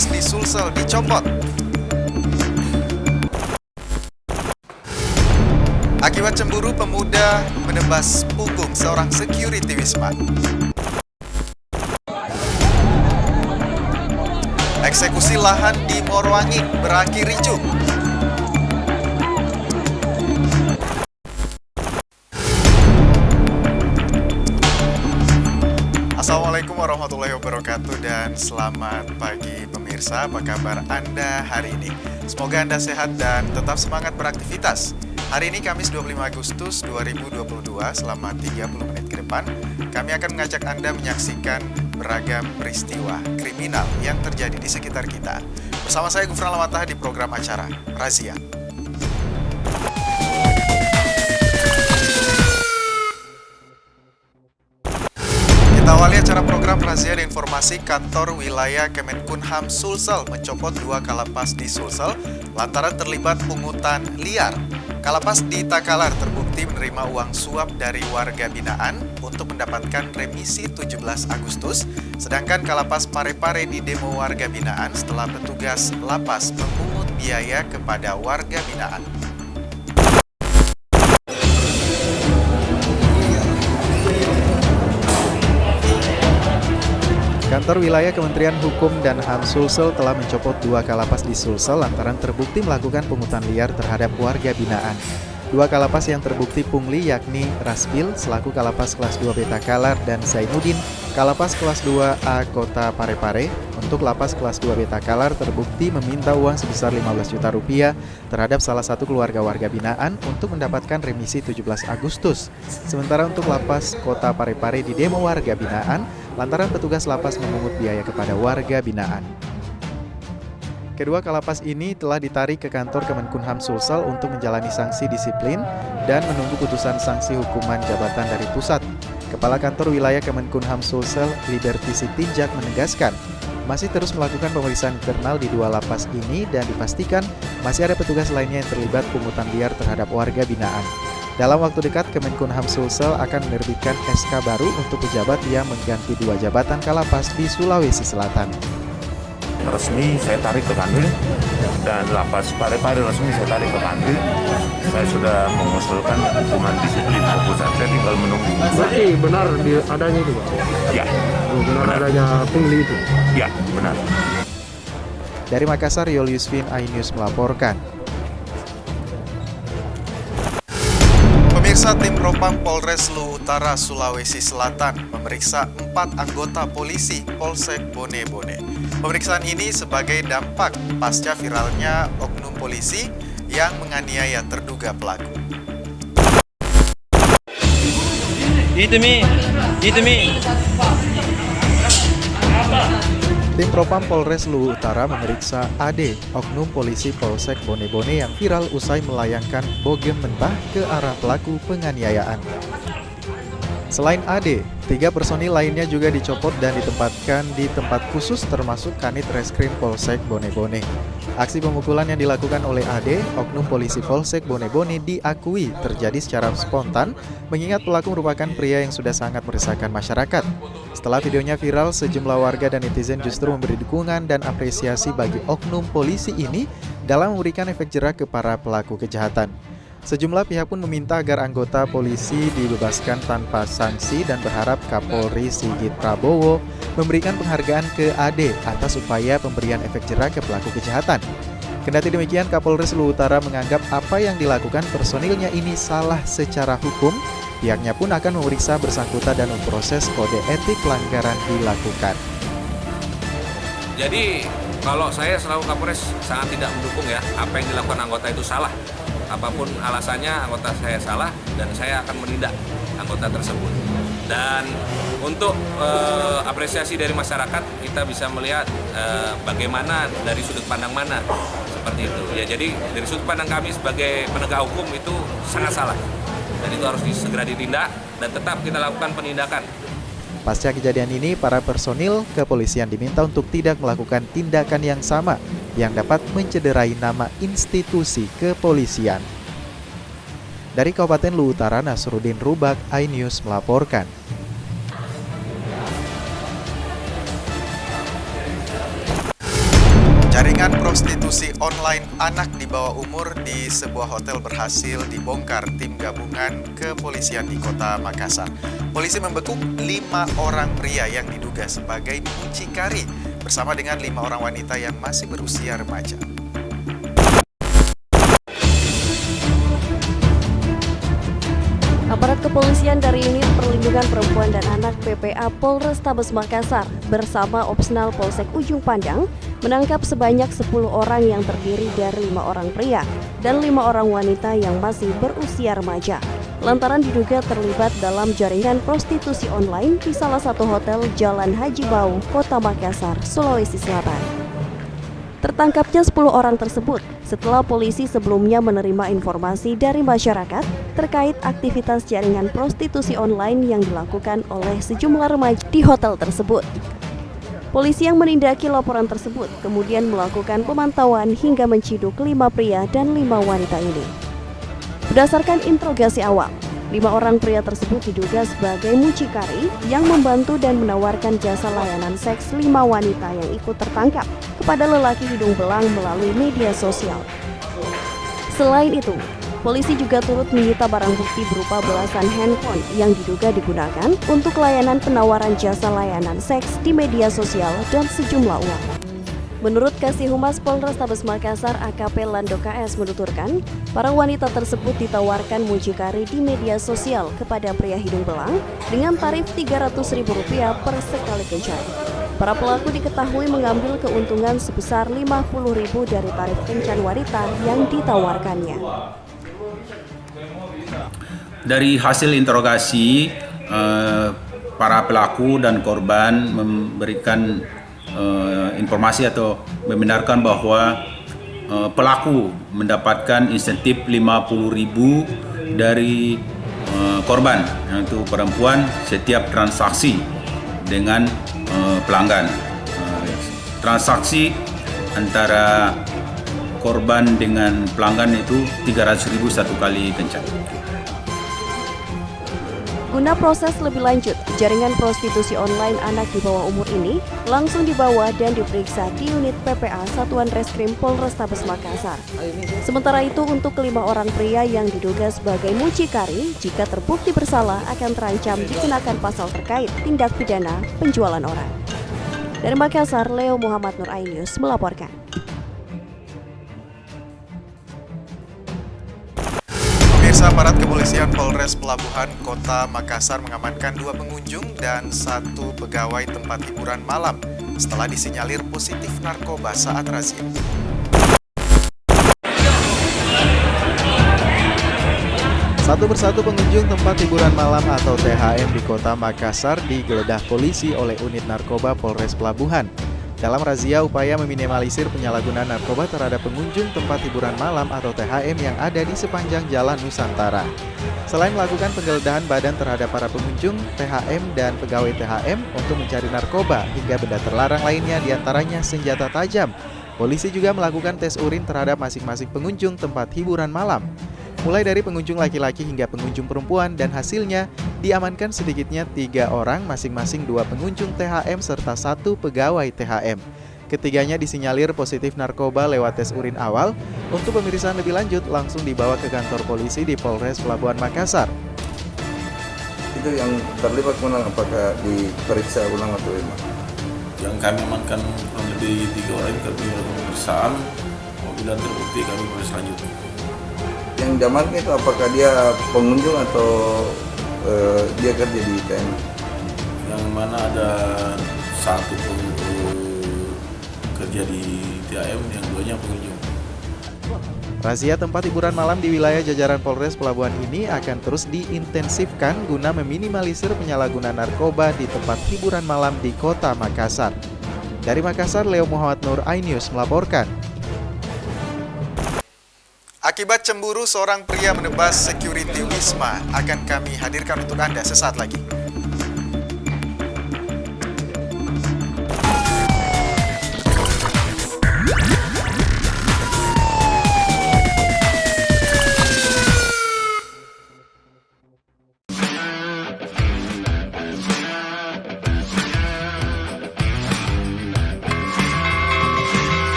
kalapas di Sulsel dicopot. Akibat cemburu, pemuda menebas punggung seorang security Wisma. Eksekusi lahan di Morowangik berakhir ricuh. Assalamualaikum warahmatullahi wabarakatuh dan selamat pagi pemirsa. Apa kabar Anda hari ini? Semoga Anda sehat dan tetap semangat beraktivitas. Hari ini Kamis 25 Agustus 2022, selama 30 menit ke depan, kami akan mengajak Anda menyaksikan beragam peristiwa kriminal yang terjadi di sekitar kita. Bersama saya Gufran Lamatah di program acara Razia. Kita awali acara program Razia di informasi. Kantor wilayah Kemenkumham Sulsel mencopot 2 kalapas di Sulsel lantaran terlibat pungutan liar. Kalapas di Takalar terbukti menerima uang suap dari warga binaan untuk mendapatkan remisi 17 Agustus, sedangkan Kalapas Parepare di demo warga binaan setelah petugas lapas memungut biaya kepada warga binaan. Kantor wilayah Kementerian Hukum dan HAM Sulsel telah mencopot 2 kalapas di Sulsel lantaran terbukti melakukan pungutan liar terhadap warga binaan. 2 kalapas yang terbukti pungli yakni Rasbil selaku Kalapas kelas 2 B Takalar dan Zainuddin Kalapas kelas 2A Kota Parepare. Untuk Lapas kelas 2 B Takalar terbukti meminta uang sebesar 15 juta rupiah terhadap salah satu keluarga warga binaan untuk mendapatkan remisi 17 Agustus. Sementara untuk Lapas Kota Parepare di demo warga binaan lantaran petugas lapas memungut biaya kepada warga binaan. Kedua kalapas ini telah ditarik ke kantor Kemenkumham Sulsel untuk menjalani sanksi disiplin dan menunggu putusan sanksi hukuman jabatan dari pusat. Kepala Kantor Wilayah Kemenkumham Sulsel, Liberty Sitinjak menegaskan, masih terus melakukan pemeriksaan internal di 2 lapas ini dan dipastikan masih ada petugas lainnya yang terlibat pungutan liar terhadap warga binaan. Dalam waktu dekat, Kemenkumham Sulsel akan menerbitkan SK baru untuk pejabat yang mengganti 2 jabatan kalapas di Sulawesi Selatan. Resmi saya tarik ke Kanwil dan Lapas Parepare resmi saya tarik ke Kanwil. Saya sudah mengusulkan hukuman disiplin ke pusat. Saya tinggal menunggu. Berarti benar adanya itu, Pak? Ya. Benar adanya pungli itu? Ya, benar. Dari Makassar, Yolyusvin iNews melaporkan. Pemirsa, tim Propam Polres Luwu Utara, Sulawesi Selatan memeriksa 4 anggota polisi Polsek Bone-Bone. Pemeriksaan ini sebagai dampak pasca viralnya oknum polisi yang menganiaya terduga pelaku. Itu mi. Tim Propam Polres Luwu Utara memeriksa AD, oknum polisi Polsek Bone-Bone yang viral usai melayangkan bogem mentah ke arah pelaku penganiayaan. Selain AD, 3 personil lainnya juga dicopot dan ditempatkan di tempat khusus termasuk Kanit Reskrim Polsek Bone-Bone. Aksi pemukulan yang dilakukan oleh AD, oknum polisi Polsek Bone-Bone diakui terjadi secara spontan mengingat pelaku merupakan pria yang sudah sangat meresahkan masyarakat. Setelah videonya viral, sejumlah warga dan netizen justru memberi dukungan dan apresiasi bagi oknum polisi ini dalam memberikan efek jera ke para pelaku kejahatan. Sejumlah pihak pun meminta agar anggota polisi dibebaskan tanpa sanksi dan berharap Kapolri Sigit Prabowo memberikan penghargaan ke AD atas upaya pemberian efek jera ke pelaku kejahatan. Kendati demikian, Kapolres Luwu Utara menganggap apa yang dilakukan personilnya ini salah secara hukum. Pihaknya pun akan memeriksa bersangkutan dan memproses kode etik pelanggaran dilakukan. Jadi kalau saya selalu Kapolres sangat tidak mendukung ya, apa yang dilakukan anggota itu salah. Apapun alasannya, anggota saya salah dan saya akan menindak anggota tersebut. Dan untuk apresiasi dari masyarakat, kita bisa melihat bagaimana dari sudut pandang mana seperti itu. Ya, jadi dari sudut pandang kami sebagai penegak hukum itu sangat salah dan itu harus segera ditindak dan tetap kita lakukan penindakan. Pasca kejadian ini, para personil kepolisian diminta untuk tidak melakukan tindakan yang sama yang dapat mencederai nama institusi kepolisian. Dari Kabupaten Luwu Utara, Nasruddin Rubak, iNews melaporkan. prostitusi online anak di bawah umur di sebuah hotel berhasil dibongkar tim gabungan kepolisian di Kota Makassar. Polisi membekuk 5 orang pria yang diduga sebagai mucikari bersama dengan 5 orang wanita yang masih berusia remaja. Aparat kepolisian dari Unit Perlindungan Perempuan dan Anak PPA Polrestabes Makassar bersama Opsnal Polsek Ujung Pandang menangkap sebanyak 10 orang yang terdiri dari 5 orang pria dan 5 orang wanita yang masih berusia remaja lantaran diduga terlibat dalam jaringan prostitusi online di salah satu hotel Jalan Haji Bau, Kota Makassar, Sulawesi Selatan. Tertangkapnya 10 orang tersebut setelah polisi sebelumnya menerima informasi dari masyarakat terkait aktivitas jaringan prostitusi online yang dilakukan oleh sejumlah remaja di hotel tersebut. Polisi yang menindaki laporan tersebut kemudian melakukan pemantauan hingga menciduk 5 pria dan 5 wanita ini. Berdasarkan interogasi awal, 5 orang pria tersebut diduga sebagai mucikari yang membantu dan menawarkan jasa layanan seks 5 wanita yang ikut tertangkap kepada lelaki hidung belang melalui media sosial. Selain itu, polisi juga turut menyita barang bukti berupa belasan handphone yang diduga digunakan untuk layanan penawaran jasa layanan seks di media sosial dan sejumlah uang. Menurut Kasih Humas Polrestabes Makassar AKP Lando KS menuturkan, para wanita tersebut ditawarkan mucikari di media sosial kepada pria hidung belang dengan tarif Rp300.000 per sekali kencan. Para pelaku diketahui mengambil keuntungan sebesar Rp50.000 dari tarif kencan wanita yang ditawarkannya. Dari hasil interogasi, para pelaku dan korban memberikan informasi atau membenarkan bahwa pelaku mendapatkan insentif Rp50.000 dari korban, yaitu perempuan, setiap transaksi dengan pelanggan. Transaksi antara korban dengan pelanggan itu Rp300.000 satu kali kencan. Guna proses lebih lanjut, jaringan prostitusi online anak di bawah umur ini langsung dibawa dan diperiksa di unit PPA Satuan Reskrim Polrestabes Makassar. Sementara itu untuk 5 orang pria yang diduga sebagai mucikari, jika terbukti bersalah akan terancam dikenakan pasal terkait tindak pidana penjualan orang. Dari Makassar, Leo Muhammad Nur Ainius melaporkan. Pemirsa, aparat kepolisian Polres Pelabuhan Kota Makassar mengamankan 2 pengunjung dan 1 pegawai tempat hiburan malam setelah disinyalir positif narkoba saat razia. Satu persatu pengunjung tempat hiburan malam atau THM di Kota Makassar digeledah polisi oleh unit narkoba Polres Pelabuhan. Dalam razia upaya meminimalisir penyalahgunaan narkoba terhadap pengunjung tempat hiburan malam atau THM yang ada di sepanjang Jalan Nusantara. Selain melakukan penggeledahan badan terhadap para pengunjung, THM dan pegawai THM untuk mencari narkoba hingga benda terlarang lainnya diantaranya senjata tajam, polisi juga melakukan tes urin terhadap masing-masing pengunjung tempat hiburan malam. Mulai dari pengunjung laki-laki hingga pengunjung perempuan, dan hasilnya diamankan sedikitnya 3 orang, masing-masing 2 pengunjung THM serta 1 pegawai THM. Ketiganya disinyalir positif narkoba lewat tes urin awal. Untuk pemeriksaan lebih lanjut langsung dibawa ke kantor polisi di Polres Pelabuhan Makassar. Itu yang terlibat menang, apakah diperiksa ulang atau gimana? Yang kami amankan kurang lebih 3 orang kami lakukan pemeriksaan. Apabila terbukti kami proses lanjut. Yang diamankan itu apakah dia pengunjung atau dia kerja di TM? Yang mana ada 1 kerja di TAM, yang 2-nya pengunjung. Razia tempat hiburan malam di wilayah jajaran Polres Pelabuhan ini akan terus diintensifkan guna meminimalisir penyalahgunaan narkoba di tempat hiburan malam di Kota Makassar. Dari Makassar, Leo Muhammad Nur Ainius melaporkan. Akibat cemburu seorang pria menebas security Wisma akan kami hadirkan untuk Anda sesaat lagi.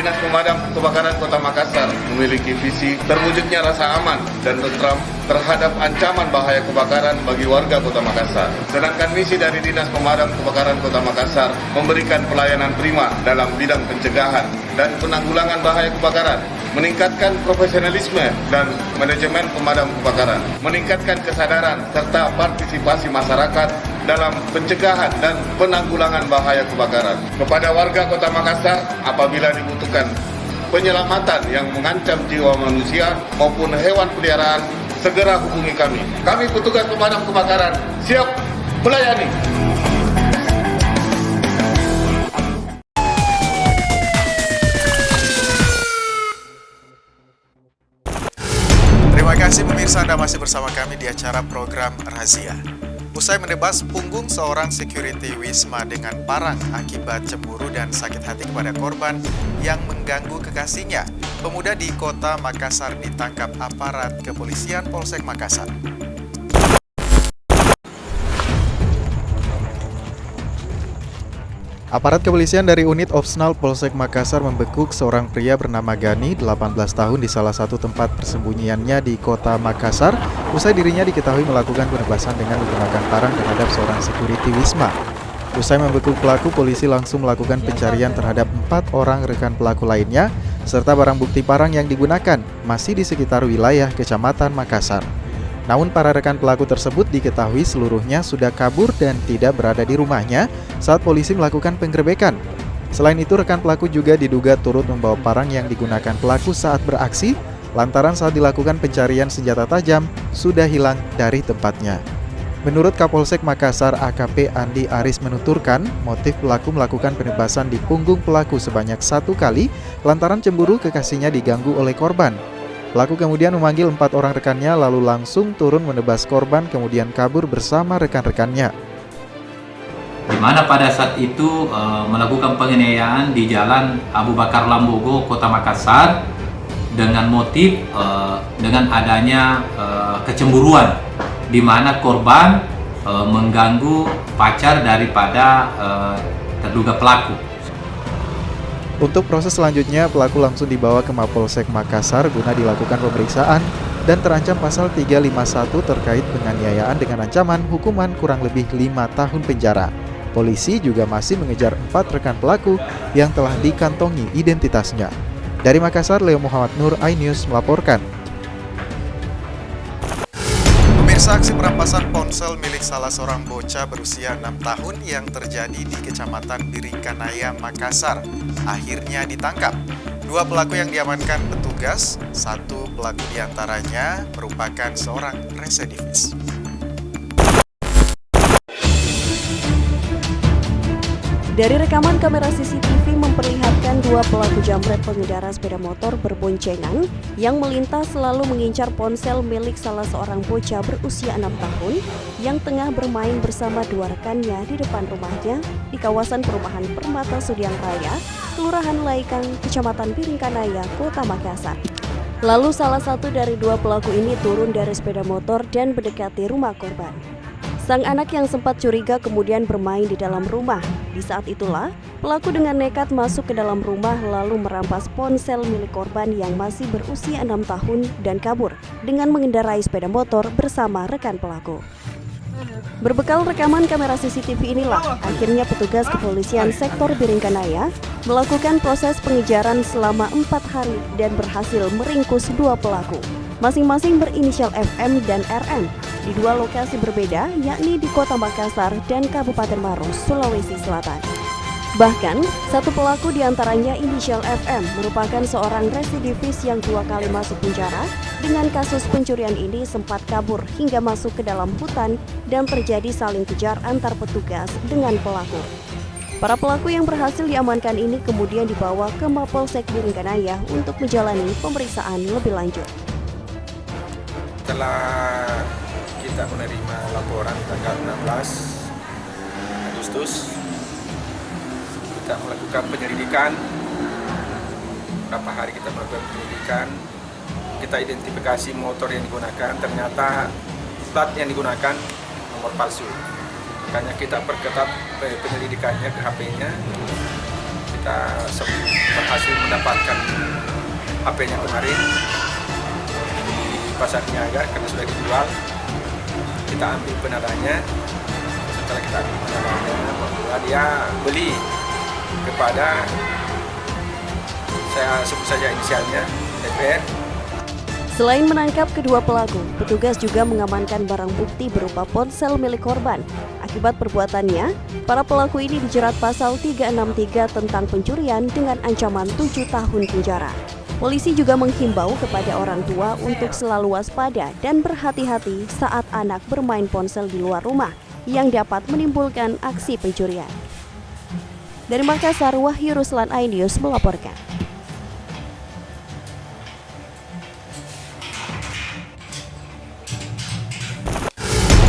Dinas Pemadam Kebakaran Kota Makassar memiliki visi terwujudnya rasa aman dan tentram terhadap ancaman bahaya kebakaran bagi warga Kota Makassar. Sedangkan misi dari Dinas Pemadam Kebakaran Kota Makassar memberikan pelayanan prima dalam bidang pencegahan dan penanggulangan bahaya kebakaran, meningkatkan profesionalisme dan manajemen pemadam kebakaran, meningkatkan kesadaran serta partisipasi masyarakat dalam pencegahan dan penanggulangan bahaya kebakaran. Kepada warga Kota Makassar, apabila dibutuhkan penyelamatan yang mengancam jiwa manusia maupun hewan peliharaan, segera hubungi kami. Kami petugas pemadam kebakaran siap melayani. Terima kasih pemirsa, Anda masih bersama kami di acara program Razia. Usai menebas punggung seorang security Wisma dengan parang akibat cemburu dan sakit hati kepada korban yang mengganggu kekasihnya, pemuda di Kota Makassar ditangkap aparat kepolisian Polsek Makassar. Aparat kepolisian dari unit Opsnal Polsek Makassar membekuk seorang pria bernama Gani, 18 tahun di salah satu tempat persembunyiannya di Kota Makassar, usai dirinya diketahui melakukan penebasan dengan menggunakan parang terhadap seorang security Wisma. Usai membekuk pelaku, polisi langsung melakukan pencarian terhadap 4 orang rekan pelaku lainnya, serta barang bukti parang yang digunakan masih di sekitar wilayah Kecamatan Makassar. Namun para rekan pelaku tersebut diketahui seluruhnya sudah kabur dan tidak berada di rumahnya saat polisi melakukan penggerebekan. Selain itu, rekan pelaku juga diduga turut membawa parang yang digunakan pelaku saat beraksi, lantaran saat dilakukan pencarian senjata tajam sudah hilang dari tempatnya. Menurut Kapolsek Makassar AKP Andi Aris menuturkan, motif pelaku melakukan penebasan di punggung pelaku sebanyak 1 kali lantaran cemburu kekasihnya diganggu oleh korban. Pelaku kemudian memanggil 4 orang rekannya lalu langsung turun menebas korban kemudian kabur bersama rekan-rekannya. Di mana pada saat itu melakukan penganiayaan di Jalan Abu Bakar Lambogo, Kota Makassar dengan motif dengan adanya kecemburuan di mana korban mengganggu pacar daripada terduga pelaku. Untuk proses selanjutnya, pelaku langsung dibawa ke Mapolsek Makassar guna dilakukan pemeriksaan dan terancam pasal 351 terkait penganiayaan dengan ancaman hukuman kurang lebih 5 tahun penjara. Polisi juga masih mengejar 4 rekan pelaku yang telah dikantongi identitasnya. Dari Makassar, Leo Muhammad Nur, iNews melaporkan. Pemirsa, aksi perampasan ponsel milik salah seorang bocah berusia 6 tahun yang terjadi di Kecamatan Biringkanaya, Makassar akhirnya ditangkap. 2 pelaku yang diamankan petugas, 1 pelaku diantaranya merupakan seorang residivis. Dari rekaman kamera CCTV memperlihatkan 2 pelaku jambret pengendara sepeda motor berboncengan yang melintas lalu mengincar ponsel milik salah seorang bocah berusia 6 tahun yang tengah bermain bersama 2 rekannya di depan rumahnya di kawasan perumahan Permata Sudiang Raya, Kelurahan Laikang, Kecamatan Biringkanaya, Kota Makassar. Lalu salah satu dari 2 pelaku ini turun dari sepeda motor dan mendekati rumah korban. Sang anak yang sempat curiga kemudian bermain di dalam rumah. Di saat itulah, pelaku dengan nekat masuk ke dalam rumah lalu merampas ponsel milik korban yang masih berusia 6 tahun dan kabur dengan mengendarai sepeda motor bersama rekan pelaku. Berbekal rekaman kamera CCTV inilah, akhirnya petugas kepolisian sektor Biringkanaya melakukan proses pengejaran selama 4 hari dan berhasil meringkus 2 pelaku, masing-masing berinisial FM dan RM, di 2 lokasi berbeda, yakni di Kota Makassar dan Kabupaten Maros, Sulawesi Selatan. Bahkan, 1 pelaku diantaranya inisial FM merupakan seorang residivis yang 2 kali masuk penjara. Dengan kasus pencurian ini sempat kabur hingga masuk ke dalam hutan dan terjadi saling kejar antar petugas dengan pelaku. Para pelaku yang berhasil diamankan ini kemudian dibawa ke Mapolsek Biringkanaya untuk menjalani pemeriksaan lebih lanjut. Setelah kita menerima laporan tanggal 16 Agustus, kita melakukan penyelidikan. Beberapa hari kita melakukan penyelidikan, kita identifikasi motor yang digunakan, ternyata plat yang digunakan nomor palsu. Makanya kita perketat penyelidikannya ke HP-nya. Kita berhasil berhasil mendapatkan HP-nya kemarin di pasar niaga karena sudah dijual. Kita ambil penadanya. Setelah kita ambil penadanya, bahwa dia beli kepada, saya sebut saja inisialnya, DPR. Selain menangkap kedua pelaku, petugas juga mengamankan barang bukti berupa ponsel milik korban. Akibat perbuatannya, para pelaku ini dijerat pasal 363 tentang pencurian dengan ancaman 7 tahun penjara. Polisi juga menghimbau kepada orang tua untuk selalu waspada dan berhati-hati saat anak bermain ponsel di luar rumah yang dapat menimbulkan aksi pencurian. Dari Makassar, Wahyu Ruslan, iNews melaporkan.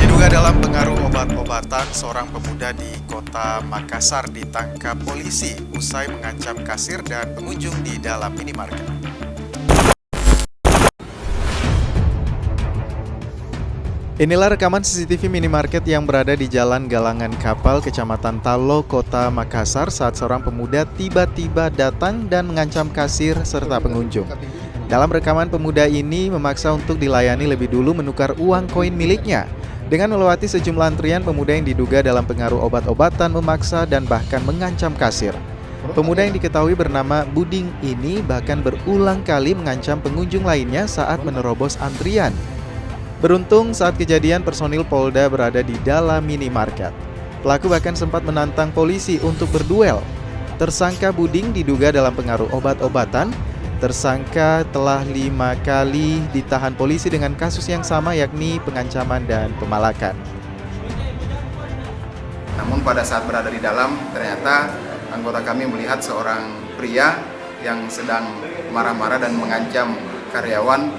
Diduga dalam pengaruh obat-obatan, seorang pemuda di kota Makassar ditangkap polisi usai mengancam kasir dan pengunjung di dalam minimarket. Inilah rekaman CCTV minimarket yang berada di Jalan Galangan Kapal, Kecamatan Talo, Kota Makassar saat seorang pemuda tiba-tiba datang dan mengancam kasir serta pengunjung. Dalam rekaman, pemuda ini memaksa untuk dilayani lebih dulu menukar uang koin miliknya. Dengan melewati sejumlah antrian, pemuda yang diduga dalam pengaruh obat-obatan memaksa dan bahkan mengancam kasir. Pemuda yang diketahui bernama Buding ini bahkan berulang kali mengancam pengunjung lainnya saat menerobos antrian. Beruntung saat kejadian personil Polda berada di dalam minimarket. Pelaku bahkan sempat menantang polisi untuk berduel. Tersangka Buding diduga dalam pengaruh obat-obatan. Tersangka telah 5 kali ditahan polisi dengan kasus yang sama, yakni pengancaman dan pemalakan. Namun pada saat berada di dalam, ternyata anggota kami melihat seorang pria yang sedang marah-marah dan mengancam karyawan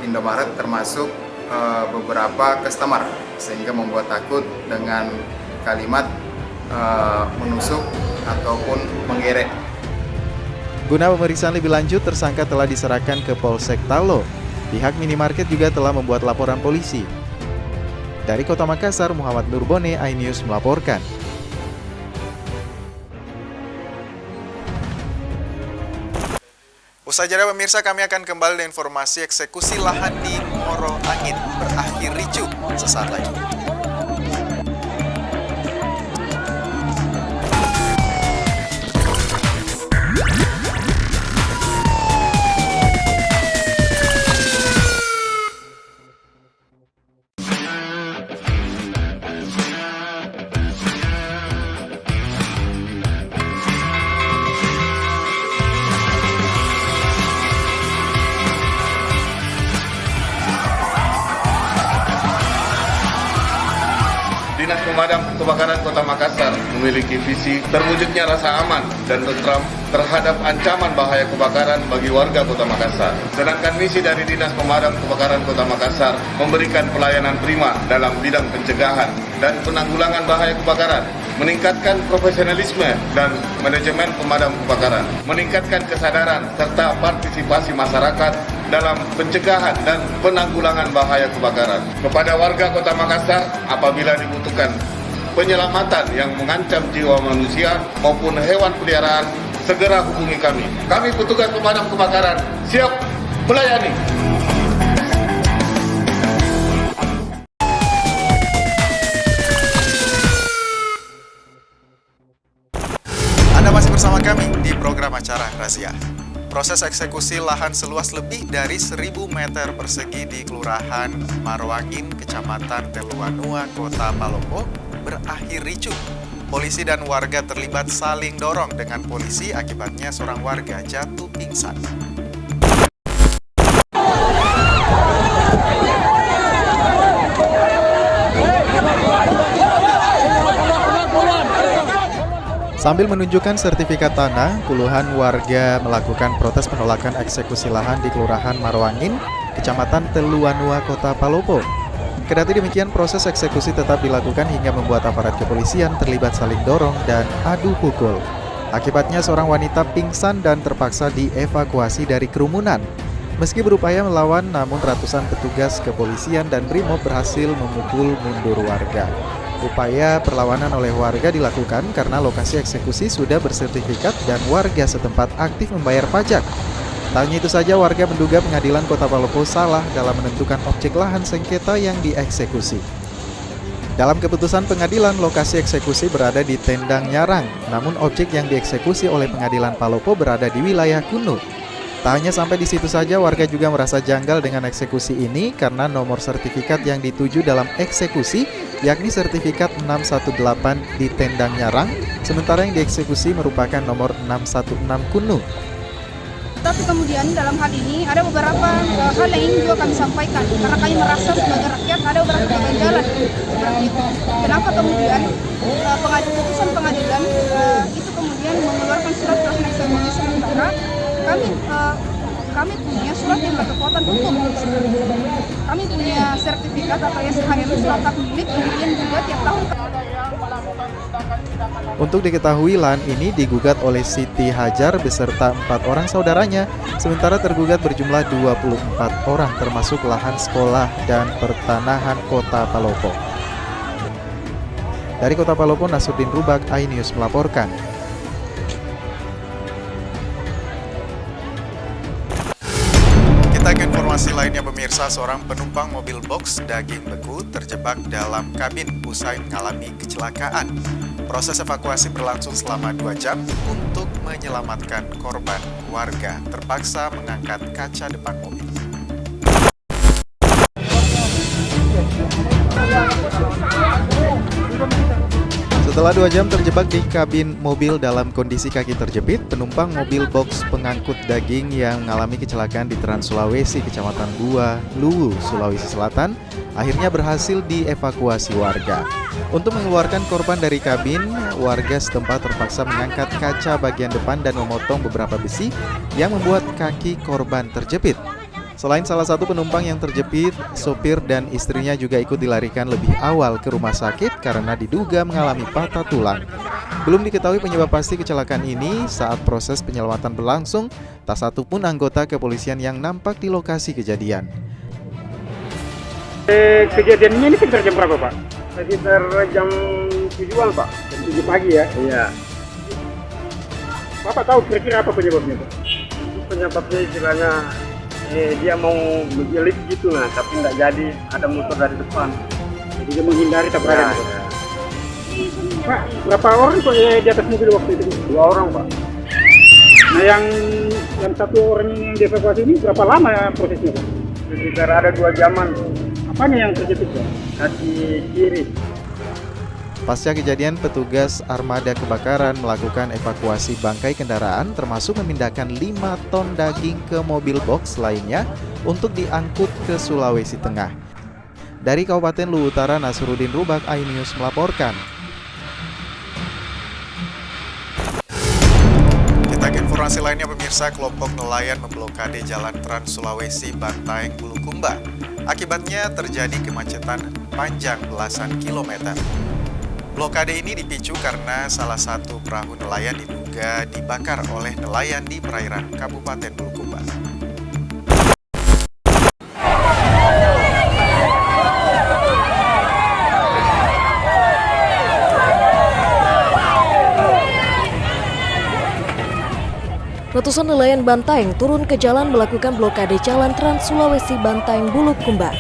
Indomaret termasuk beberapa customer, sehingga membuat takut dengan kalimat menusuk ataupun menggerek. Guna pemeriksaan lebih lanjut, tersangka telah diserahkan ke Polsek Talo. Pihak minimarket juga telah membuat laporan polisi. Dari Kota Makassar, Muhammad Nurbone, iNews melaporkan. Usai jeda pemirsa, kami akan kembali dengan informasi eksekusi lahan di Muaro Angin berakhir ricuh sesaat lagi. Dinas Pemadam Kebakaran Kota Makassar memiliki visi terwujudnya rasa aman dan tentram terhadap ancaman bahaya kebakaran bagi warga Kota Makassar. Sedangkan misi dari Dinas Pemadam Kebakaran Kota Makassar memberikan pelayanan prima dalam bidang pencegahan dan penanggulangan bahaya kebakaran, meningkatkan profesionalisme dan manajemen pemadam kebakaran, meningkatkan kesadaran serta partisipasi masyarakat dalam pencegahan dan penanggulangan bahaya kebakaran. Kepada warga Kota Makassar, apabila dibutuhkan penyelamatan yang mengancam jiwa manusia maupun hewan peliharaan, segera hubungi kami. Kami petugas pemadam kebakaran siap melayani. Anda masih bersama kami di program acara Razia. Proses eksekusi lahan seluas lebih dari 1.000 meter persegi di Kelurahan Maroangin, Kecamatan Teluanua, Kota Palopo, berakhir ricuh. Polisi dan warga terlibat saling dorong dengan polisi, akibatnya seorang warga jatuh pingsan. Sambil menunjukkan sertifikat tanah, puluhan warga melakukan protes penolakan eksekusi lahan di Kelurahan Maroangin, Kecamatan Teluanua, Kota Palopo. Kendati demikian, proses eksekusi tetap dilakukan hingga membuat aparat kepolisian terlibat saling dorong dan adu pukul. Akibatnya seorang wanita pingsan dan terpaksa dievakuasi dari kerumunan. Meski berupaya melawan, namun ratusan petugas kepolisian dan BRIMOB berhasil memukul mundur warga. Upaya perlawanan oleh warga dilakukan karena lokasi eksekusi sudah bersertifikat dan warga setempat aktif membayar pajak. Tak hanya itu saja, warga menduga pengadilan Kota Palopo salah dalam menentukan objek lahan sengketa yang dieksekusi. Dalam keputusan pengadilan, lokasi eksekusi berada di Tendang Nyarang, namun objek yang dieksekusi oleh pengadilan Palopo berada di wilayah Kuno. Tak hanya sampai di situ saja, warga juga merasa janggal dengan eksekusi ini karena nomor sertifikat yang dituju dalam eksekusi yakni sertifikat 618 di Tendang Nyarang, sementara yang dieksekusi merupakan nomor 616 Kuno. Tapi kemudian dalam hal ini ada beberapa hal yang ingin juga kami sampaikan karena kami merasa sebagai rakyat ada beberapa kegagalan seperti itu. Kenapa kemudian putusan pengadilan itu kemudian mengeluarkan surat pelaksana eksekusi sementara kami punya surat yang berkekuatan hukum. Kami punya sertifikat atau SHM surat hak milik kemudian juga tiap tahun. Untuk diketahui, lahan ini digugat oleh Siti Hajar beserta 4 orang saudaranya, sementara tergugat berjumlah 24 orang termasuk lahan sekolah dan pertanahan Kota Palopo. Dari Kota Palopo, Nasruddin Rubak, iNews melaporkan. Kita ke informasi lainnya pemirsa, seorang penumpang mobil box daging beku terjebak dalam kabin usai mengalami kecelakaan. Proses evakuasi berlangsung selama 2 jam untuk menyelamatkan korban. Warga terpaksa mengangkat kaca depan mobil. Setelah 2 jam terjebak di kabin mobil dalam kondisi kaki terjepit, penumpang mobil box pengangkut daging yang mengalami kecelakaan di Trans Sulawesi, Kecamatan Bua, Luwu, Sulawesi Selatan, akhirnya berhasil dievakuasi warga. Untuk mengeluarkan korban dari kabin, warga setempat terpaksa mengangkat kaca bagian depan dan memotong beberapa besi yang membuat kaki korban terjepit. Selain salah satu penumpang yang terjepit, sopir dan istrinya juga ikut dilarikan lebih awal ke rumah sakit karena diduga mengalami patah tulang. Belum diketahui penyebab pasti kecelakaan ini. Saat proses penyelamatan berlangsung, tak satu pun anggota kepolisian yang nampak di lokasi kejadian. Kejadiannya ini sekitar jam berapa, Pak? Sekitar jam 7-an, Pak. Jam 7 pagi ya? Iya. Bapak tahu kira-kira apa penyebabnya, Pak? Penyebabnya istilahnya dia mau menjelit gitu lah, tapi nggak jadi, ada motor dari depan. Jadi dia menghindari tabrakan. Ya. Pak, berapa orang Pak di atas mobil waktu itu? 2 orang, Pak. Nah, yang 1 orang yang dievakuasi ini berapa lama ya prosesnya, Pak? Sekitar ada 2 jaman. Apanya yang terjepit, Pak? Kaki kiri. Pasca kejadian, petugas armada kebakaran melakukan evakuasi bangkai kendaraan termasuk memindahkan 5 ton daging ke mobil box lainnya untuk diangkut ke Sulawesi Tengah. Dari Kabupaten Luwu Utara, Nasruddin Rubak, iNews melaporkan. Kita ke informasi lainnya pemirsa, kelompok nelayan memblokade jalan Trans Sulawesi Bantaeng Bulukumba. Akibatnya terjadi kemacetan panjang belasan kilometer. Blokade ini dipicu karena salah satu perahu nelayan diduga dibakar oleh nelayan di perairan Kabupaten Bulukumba. Ratusan nelayan Bantaeng turun ke jalan melakukan blokade jalan Trans Sulawesi Bantaeng Bulukumba.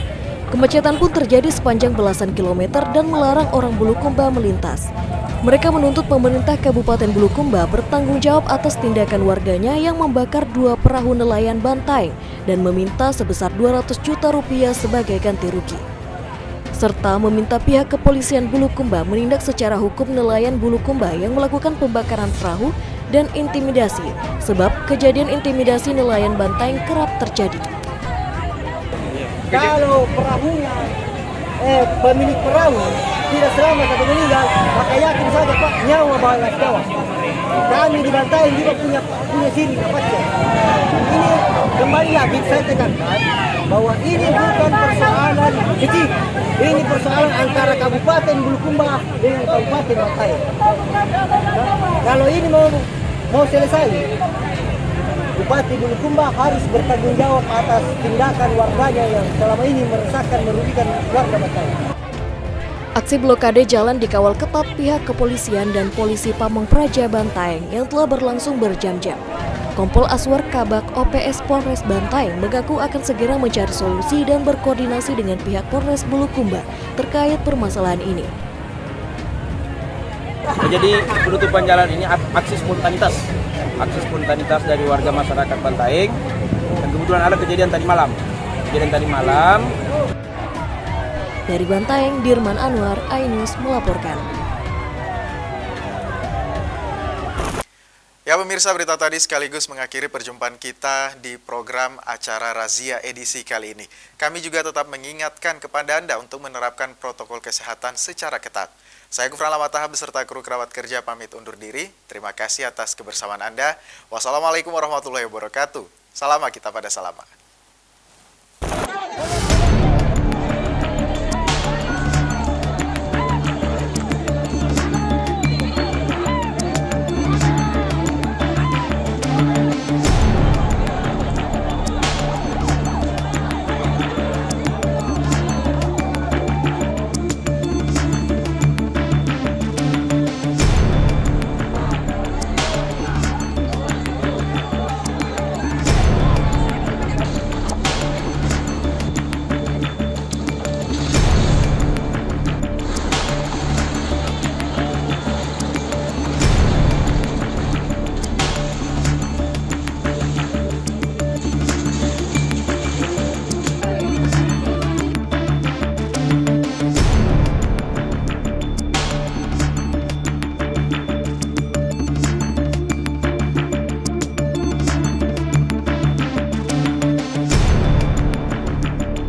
Kemacetan pun terjadi sepanjang belasan kilometer dan melarang orang Bulukumba melintas. Mereka menuntut pemerintah Kabupaten Bulukumba bertanggung jawab atas tindakan warganya yang membakar 2 perahu nelayan Bantaeng dan meminta sebesar 200 juta rupiah sebagai ganti rugi. Serta meminta pihak kepolisian Bulukumba menindak secara hukum nelayan Bulukumba yang melakukan pembakaran perahu dan intimidasi, sebab kejadian intimidasi nelayan Bantaeng kerap terjadi. Kalau perahunya, pemilik perahu tidak selamat atau meninggal, maka yakin saja Pak, nyawa balas nyawa. Kami di Bantaeng juga punya sini dapatnya. Ini kembali lagi saya tekankan bahwa ini bukan persoalan kecil. Ini persoalan antara Kabupaten Bulukumba dengan Kabupaten Bantaeng. Kalau ini mau selesai, Bupati Bulukumba harus bertanggung jawab atas tindakan warganya yang selama ini meresahkan, merugikan warga Bantaeng. Aksi blokade jalan dikawal ketat pihak kepolisian dan polisi Pamong Praja Bantaeng yang telah berlangsung berjam-jam. Kompol Aswar Kabak OPS Polres Bantaeng mengaku akan segera mencari solusi dan berkoordinasi dengan pihak Polres Bulukumba terkait permasalahan ini. Jadi penutupan jalan ini aksi spontanitas dari warga masyarakat Bantaeng, dan kebetulan ada kejadian tadi malam. Dari Bantaeng, Dirman Anwar, iNews melaporkan. Ya pemirsa, berita tadi sekaligus mengakhiri perjumpaan kita di program acara Razia edisi kali ini. Kami juga tetap mengingatkan kepada Anda untuk menerapkan protokol kesehatan secara ketat. Saya Gufran Lamataha beserta kru kerabat kerja pamit undur diri. Terima kasih atas kebersamaan Anda. Wassalamualaikum warahmatullahi wabarakatuh. Salam kita pada salama.